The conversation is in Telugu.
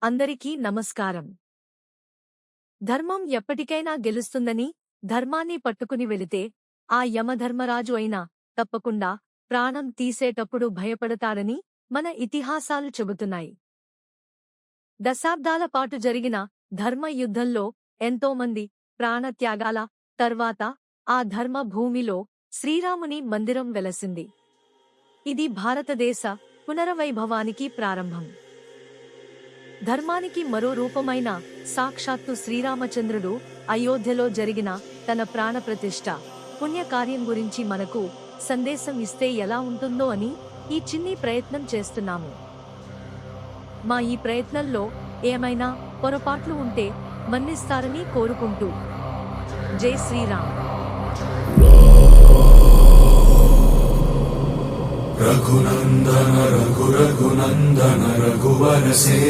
అందరికీ నమస్కారం. ధర్మం ఎప్పటికైనా గెలుస్తుందని, ధర్మాన్ని పట్టుకుని వెళితే ఆ యమధర్మరాజు అయినా తప్పకుండా ప్రాణం తీసేటప్పుడు భయపడతారని మన ఇతిహాసాలు చెబుతున్నాయి. దశాబ్దాల పాటు జరిగిన ధర్మ యుద్ధంలో ఎంతోమంది ప్రాణత్యాగాల తర్వాత ఆ ధర్మ భూమిలో శ్రీరాముని మందిరం వెలసింది. ఇది భారతదేశ పునరవైభవానికి ప్రారంభం. ధర్మానికి మరో రూపమైన సాక్షాత్తు శ్రీరామచంద్రుడు అయోధ్యలో జరిగిన తన ప్రాణప్రతిష్ఠ పుణ్యకార్యం గురించి మనకు సందేశం ఇస్తే ఎలా ఉంటుందో అని ఈ చిన్ని ప్రయత్నం చేస్తున్నాము. మా ఈ ప్రయత్నంలో ఏమైనా పొరపాట్లు ఉంటే మన్నిస్తారని కోరుకుంటూ జై శ్రీరామ్. రఘునందన రఘునందన రఘువరసే